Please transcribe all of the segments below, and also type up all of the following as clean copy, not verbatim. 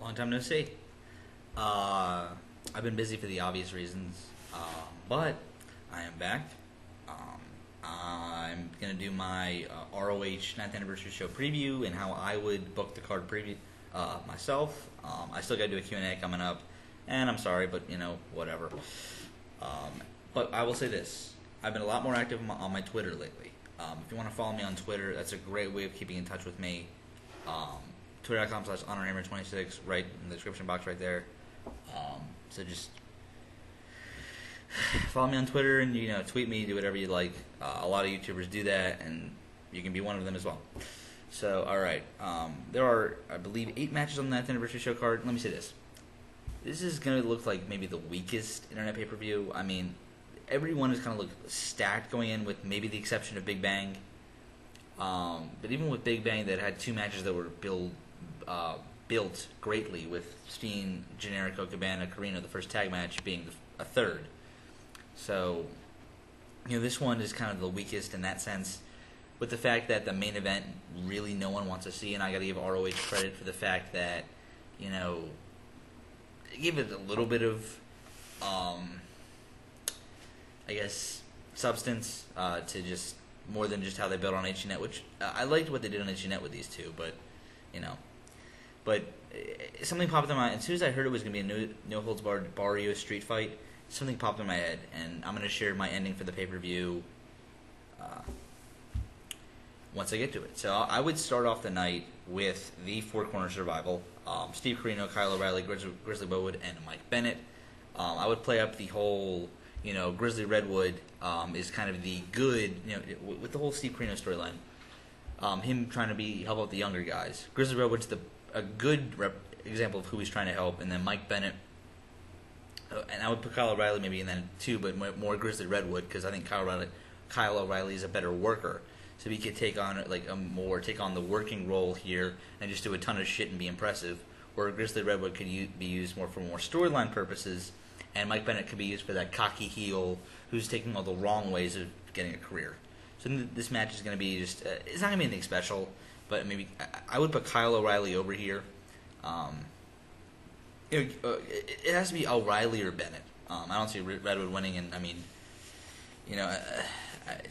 Long time no see. I've been busy for the obvious reasons, but I am back. I'm going to do my ROH 9th anniversary show preview and how I would book the card preview myself. I still got to do a Q&A coming up, and I'm sorry, but, whatever. But I will say this. I've been a lot more active on my Twitter lately. If you want to follow me on Twitter, that's a great way of keeping in touch with me. Twitter.com/HonorHammer26, right in the description box right there. So just follow me on Twitter and, tweet me, do whatever you like. A lot of YouTubers do that, and you can be one of them as well. So, alright. There are, I believe, 8 matches on that anniversary show card. Let me say this. This is going to look like maybe the weakest internet pay-per-view. I mean, everyone is kind of stacked going in with maybe the exception of Big Bang. But even with Big Bang, that had 2 matches that were built greatly, with Steen, Generico, Cabana, Carino, the first tag match being a third. So, this one is kind of the weakest in that sense, with the fact that the main event really no one wants to see, and I got to give ROH credit for the fact that, give it a little bit of, substance to just more than just how they built on HDNet, which I liked what they did on HDNet with these two, but, But something popped in my mind. As soon as I heard it was going to be a no-holds-barred Barrio street fight, something popped in my head, and I'm going to share my ending for the pay-per-view once I get to it. So I would start off the night with the four-corner survival. Steve Carino, Kyle O'Reilly, Grizzly Bowwood, and Mike Bennett. I would play up the whole, Grizzly Redwood is kind of the good, with the whole Steve Carino storyline. Him trying to help out the younger guys. Grizzly Redwood's a good example of who he's trying to help, and then Mike Bennett, and I would put Kyle O'Reilly maybe in that too, but more Grizzly Redwood, because I think Kyle O'Reilly is a better worker, so he could take on the working role here and just do a ton of shit and be impressive, where Grizzly Redwood could be used more for more storyline purposes, and Mike Bennett could be used for that cocky heel who's taking all the wrong ways of getting a career. So this match is going to be it's not going to be anything special, but maybe I would put Kyle O'Reilly over here. It has to be O'Reilly or Bennett. I don't see Redwood winning, and it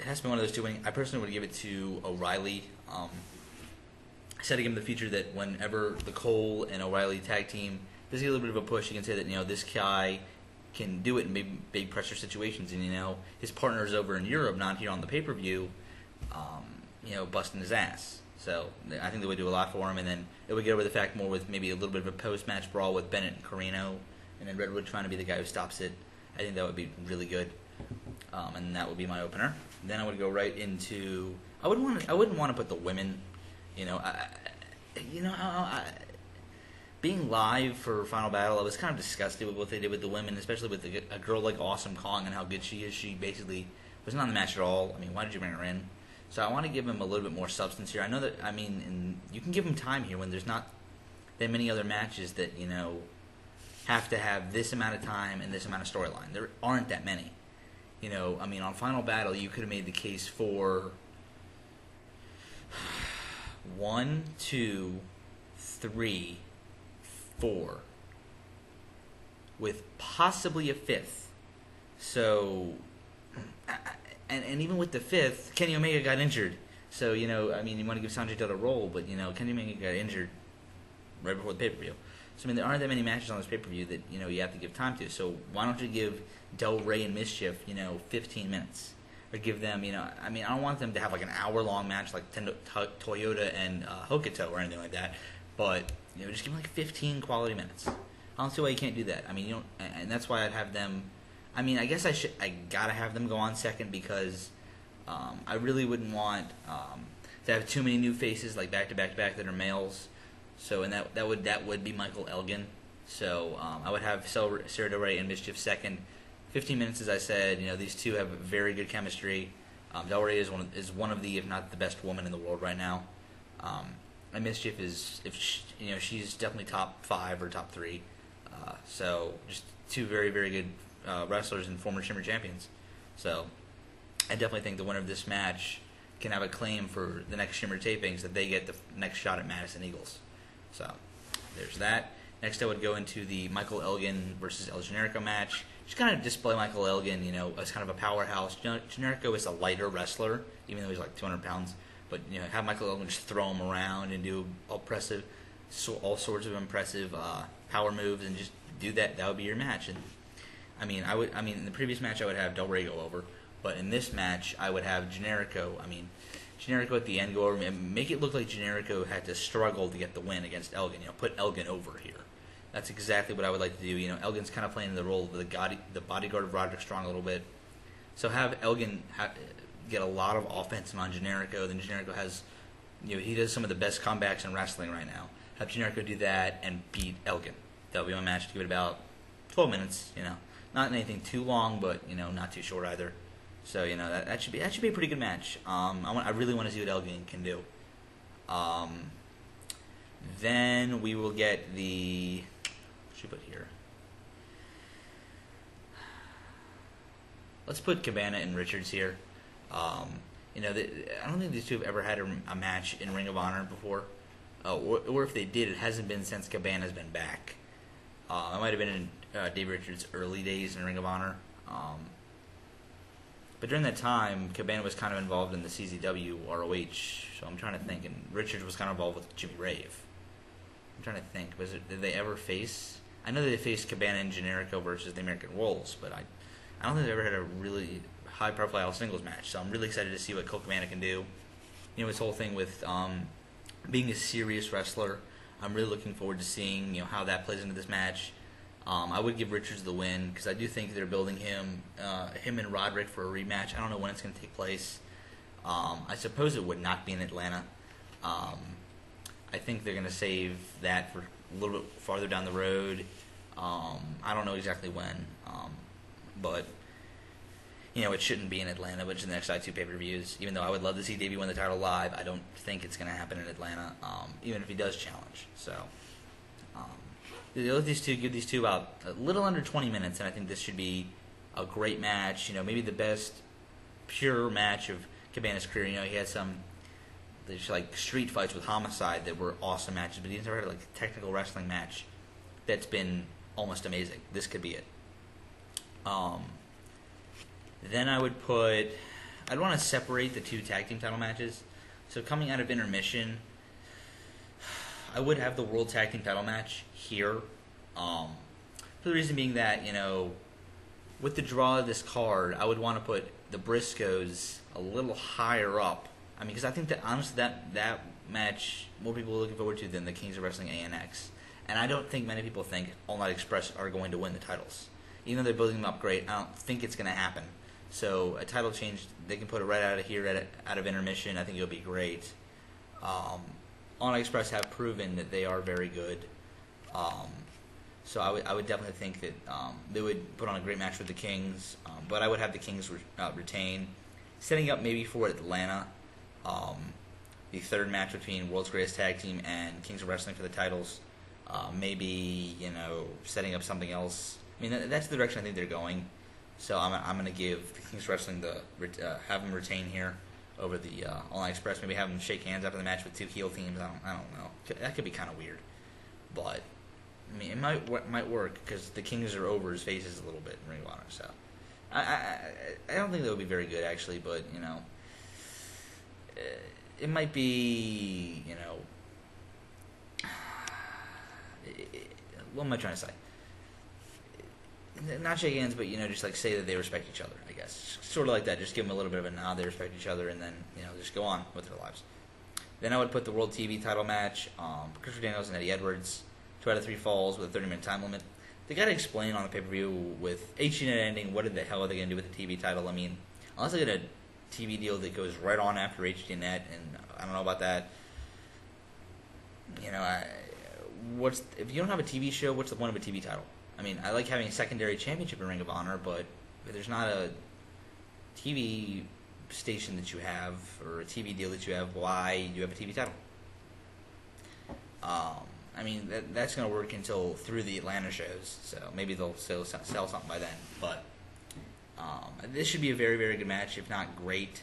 has to be one of those two winning. I personally would give it to O'Reilly. I said to give him the feature that whenever the Cole and O'Reilly tag team, there's a little bit of a push. You can say that this guy can do it in big pressure situations, and his partner's over in Europe, not here on the pay-per-view, busting his ass. So I think they would do a lot for him, and then it would get over the fact more with maybe a little bit of a post-match brawl with Bennett and Carino, and then Redwood trying to be the guy who stops it. I think that would be really good, and that would be my opener. Then I would go right into I wouldn't want to put the women, being live for Final Battle, I was kind of disgusted with what they did with the women, especially with a girl like Awesome Kong and how good she is. She basically was not in the match at all. I mean, why did you bring her in? So I want to give him a little bit more substance here. I know that, and you can give him time here when there's not that many other matches that, have to have this amount of time and this amount of storyline. There aren't that many. On Final Battle, you could have made the case for 1, 2, 3, 4, with possibly a 5th. So, and even with the 5th, Kenny Omega got injured. So, you want to give Sanjay Dutt a role, but, Kenny Omega got injured right before the pay-per-view. So, there aren't that many matches on this pay-per-view that, you have to give time to. So, why don't you give Del Rey and Mischief, 15 minutes? Or give them, I don't want them to have, like, an hour-long match like Toyota and Hokuto or anything like that. But, just give them, 15 quality minutes. I don't see why you can't do that. And that's why I'd have them... I guess I gotta have them go on second because I really wouldn't want to have too many new faces like back to back that are males. So and that would be Michael Elgin. So I would have Sayre Ave and Mischief second. 15 minutes, as I said. These two have very good chemistry. Del Rey is one of the, if not the best woman in the world right now. And Mischief she's definitely top 5 or top 3. So just two very, very good wrestlers and former Shimmer champions. So I definitely think the winner of this match can have a claim for the next Shimmer tapings that they get the next shot at Madison Eagles. So there's that. Next, I would go into the Michael Elgin versus El Generico match. Just kind of display Michael Elgin, as kind of a powerhouse. Generico is a lighter wrestler, even though he's like 200 pounds. But have Michael Elgin just throw him around and do all sorts of impressive power moves, and just do that. That would be your match. And in the previous match I would have Del Rey go over, but in this match I would have Generico. Generico at the end go over and make it look like Generico had to struggle to get the win against Elgin. Put Elgin over here. That's exactly what I would like to do. Elgin's kind of playing the role of the bodyguard of Roderick Strong a little bit. So have Elgin get a lot of offense on Generico. Then Generico has, he does some of the best comebacks in wrestling right now. Have Generico do that and beat Elgin. That'll be my match. To give it about 12 minutes. Not anything too long, but not too short either. So that should be a pretty good match. I really want to see what Elgin can do. Then we will get the. What should we put here? Let's put Cabana and Richards here. I don't think these two have ever had a match in Ring of Honor before. Or if they did, it hasn't been since Cabana's been back. It might have been in Dave Richards' early days in Ring of Honor. But during that time, Cabana was kind of involved in the CZW ROH, so I'm trying to think. And Richards was kind of involved with Jimmy Rave. I'm trying to think. Did they ever face? I know they faced Cabana and Generico versus the American Wolves, but I don't think they ever had a really high-profile singles match. So I'm really excited to see what Colt Cabana can do. His whole thing with being a serious wrestler. I'm really looking forward to seeing how that plays into this match. I would give Richards the win because I do think they're building him and Roderick for a rematch. I don't know when it's going to take place. I suppose it would not be in Atlanta. I think they're going to save that for a little bit farther down the road. I don't know exactly when, but it shouldn't be in Atlanta, which is the next I2 pay-per-views. Even though I would love to see Davey win the title live, I don't think it's going to happen in Atlanta, even if he does challenge. So. Give these two about a little under 20 minutes, and I think this should be a great match. Maybe the best pure match of Cabana's career. He had some street fights with Homicide that were awesome matches, but he's never had a technical wrestling match that's been almost amazing. This could be it. Then I'd want to separate the two tag team title matches. So coming out of intermission, I would have the World Tag Team title match here. For the reason being that, with the draw of this card, I would want to put the Briscoes a little higher up. Because I think that, honestly, that match, more people are looking forward to than the Kings of Wrestling ANX. And I don't think many people think All Night Express are going to win the titles. Even though they're building them up great, I don't think it's going to happen. So a title change, they can put it right out of here, out of intermission. I think it'll be great. All Night Express have proven that they are very good. So I would definitely think that they would put on a great match with the Kings, but I would have the Kings retain. Setting up maybe for Atlanta, the third match between World's Greatest Tag Team and Kings of Wrestling for the titles. Maybe, setting up something else. That's the direction I think they're going. So I'm going to give the Kings of Wrestling have them retain here over the All Night Express. Maybe have them shake hands after the match with two heel teams. I don't know. That could be kind of weird, but it might work because the Kings are over his faces a little bit in Ring of Honor. So I don't think that would be very good actually, but it might be what am I trying to say? Not shake hands, but just say that they respect each other. I guess sort of like that. Just give them a little bit of a nod. They respect each other, and then just go on with their lives. Then I would put the World TV title match. Christopher Daniels and Eddie Edwards, 2 out of 3 falls with a 30-minute time limit. They got to explain on the pay-per-view with HDNet ending. What the hell are they going to do with the TV title? Unless they get a TV deal that goes right on after HDNet, and I don't know about that. If you don't have a TV show, what's the point of a TV title? I like having a secondary championship in Ring of Honor, but if there's not a TV station that you have or a TV deal that you have, why do you have a TV title? That's going to work until through the Atlanta shows, so maybe they'll sell something by then. But this should be a very, very good match, if not great.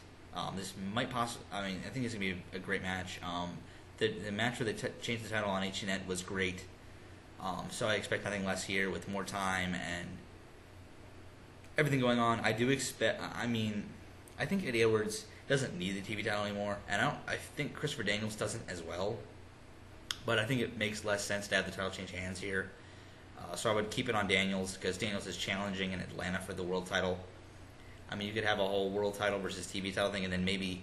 This might possibly. I think it's going to be a great match. The match where they changed the title on HNet was great. So I expect nothing less here with more time and everything going on. I do expect. I mean, I think Eddie Edwards doesn't need the TV title anymore, and I think Christopher Daniels doesn't as well. But I think it makes less sense to have the title change hands here. So I would keep it on Daniels because Daniels is challenging in Atlanta for the world title. I mean, you could have a whole world title versus TV title thing, and then maybe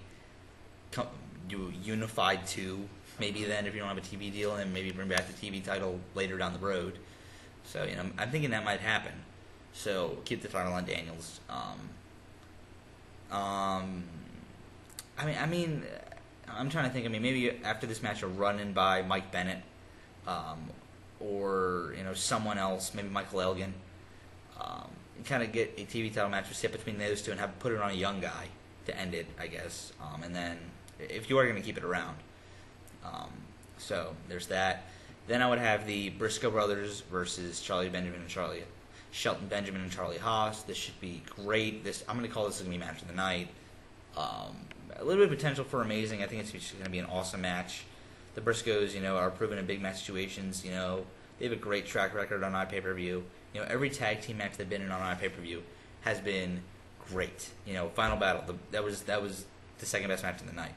do unified two. Maybe then if you don't have a TV deal, and then maybe bring back the TV title later down the road. So I'm thinking that might happen. So keep the title on Daniels. I mean, I'm trying to think. I mean, maybe after this match, a run-in by Mike Bennett, or someone else, maybe Michael Elgin. Kind of get a TV title match set between those two and put it on a young guy to end it, I guess. And then if you are going to keep it around, so there's that. Then I would have the Briscoe brothers versus Shelton Benjamin and Charlie Haas. This should be great. I'm going to call this going to be match of the night. A little bit of potential for amazing. I think it's just going to be an awesome match. The Briscoes, are proven in big match situations. They have a great track record on iPay-per-view. Every tag team match they've been in on iPay-per-view has been great. Final Battle, that was the second best match of the night.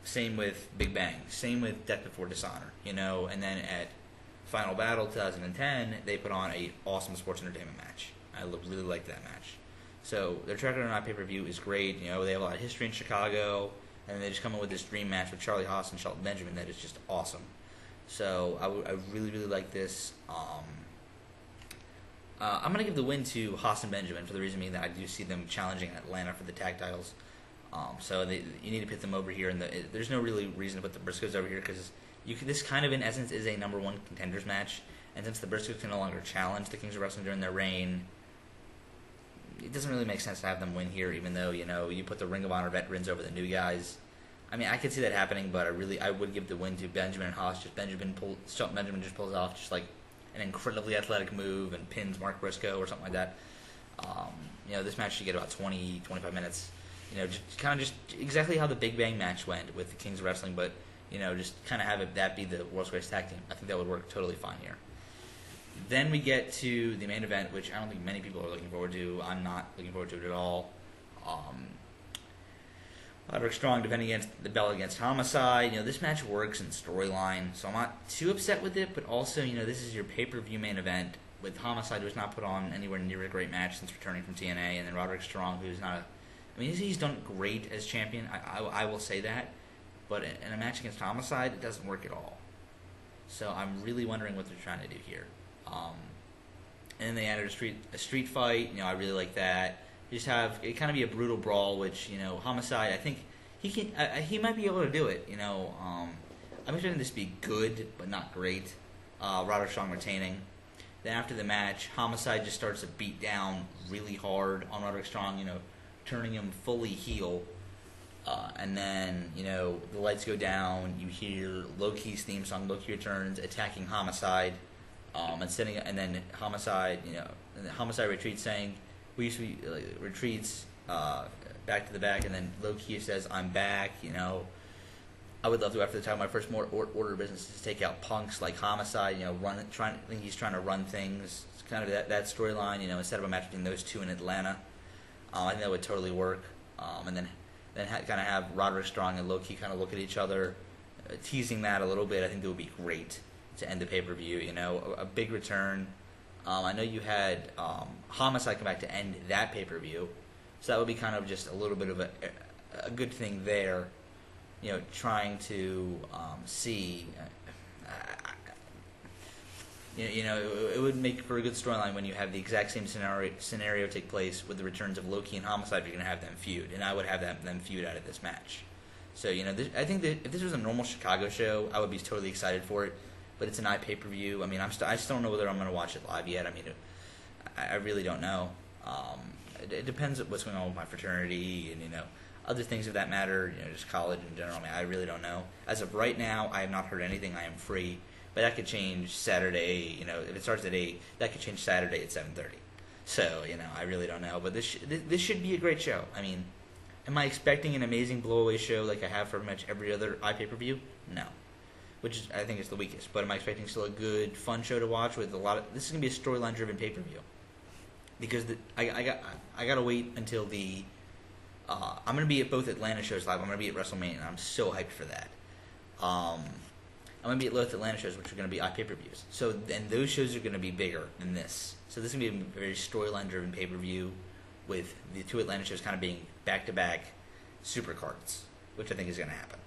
Same with Big Bang. Same with Death Before Dishonor. And then at Final Battle 2010, they put on a awesome sports entertainment match. I really liked that match. So their track record on iPay-per-view is great. They have a lot of history in Chicago, and they just come in with this dream match with Charlie Haas and Shelton Benjamin that is just awesome. So I really, really like this. I'm going to give the win to Haas and Benjamin for the reason being that I do see them challenging Atlanta for the tag titles. So you need to put them over here. And there's no really reason to put the Briscoes over here because this kind of, in essence, is a number one contenders match. And since the Briscoes can no longer challenge the Kings of Wrestling during their reign, it doesn't really make sense to have them win here, even though, you put the Ring of Honor veterans over the new guys. I mean, I could see that happening, but I would give the win to Benjamin and Haas. Shelton Benjamin just pulls off just like an incredibly athletic move and pins Mark Briscoe or something like that. This match should get about 20, 25 minutes. Just exactly how the Big Bang match went with the Kings of Wrestling, but, just kind of have that be the World's Greatest Tag Team. I think that would work totally fine here. Then we get to the main event, which I don't think many people are looking forward to. I'm not looking forward to it at all. Roderick Strong defending the belt against Homicide. This match works in storyline, so I'm not too upset with it, but also, this is your pay-per-view main event with Homicide, who's not put on anywhere near a great match since returning from TNA, and then Roderick Strong, who's not he's done great as champion, I will say that, but in a match against Homicide, it doesn't work at all. So I'm really wondering what they're trying to do here. And then they added a street fight. I really like that. Just have it kind of be a brutal brawl, which Homicide. I think he might be able to do it. I'm expecting this to be good, but not great. Roderick Strong retaining. Then after the match, Homicide just starts to beat down really hard on Roderick Strong. Turning him fully heel. And then the lights go down. You hear Low-Key's theme song. Low-Key returns, attacking Homicide. And then Homicide, Homicide retreats, saying retreats back to the back, and then Low-Key says, "I'm back." I would love to, after the time, my first order of business is to take out punks like Homicide. I think he's trying to run things. It's kind of that storyline. Instead of a match between those two in Atlanta, I think that would totally work. And then kind of have Roderick Strong and Low-Key kind of look at each other, teasing that a little bit. I think that would be great to end the pay-per-view, a big return. I know you had Homicide come back to end that pay-per-view, so that would be kind of just a little bit of a good thing there, trying to see, it would make for a good storyline when you have the exact same scenario take place with the returns of Low-Key and Homicide. You're going to have them feud, and I would have them feud out of this match. So, I think that if this was a normal Chicago show, I would be totally excited for it. But it's an iPay-per-view. I just don't know whether I'm going to watch it live yet. I really don't know. It depends on what's going on with my fraternity and, other things of that matter, just college in general. I really don't know. As of right now, I have not heard anything. I am free. But that could change Saturday. If it starts at 8, that could change Saturday at 7:30. So, I really don't know. But this should be a great show. Am I expecting an amazing blow-away show like I have for pretty much every other iPay-per-view? No. which is, I think is the weakest. But am I expecting still a good, fun show to watch with a lot of? This is gonna be a storyline-driven pay-per-view because I gotta wait until the. I'm gonna be at both Atlanta shows live. I'm gonna be at WrestleMania, and I'm so hyped for that. I'm gonna be at both Atlanta shows, which are gonna be pay-per-views. So, and those shows are gonna be bigger than this. So this is gonna be a very storyline-driven pay-per-view, with the 2 Atlanta shows kind of being back-to-back super cards, which I think is gonna happen.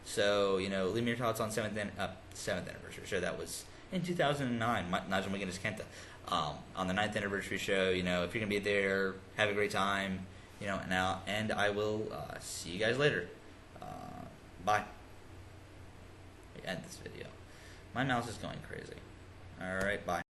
So, you know, leave me your thoughts on 7th anniversary show. That was in 2009, Nigel McGuinness Kenta. On the 9th anniversary show, you know, if you're going to be there, have a great time, you know, and I will see you guys later. Bye. We end this video. My mouse is going crazy. Alright, bye.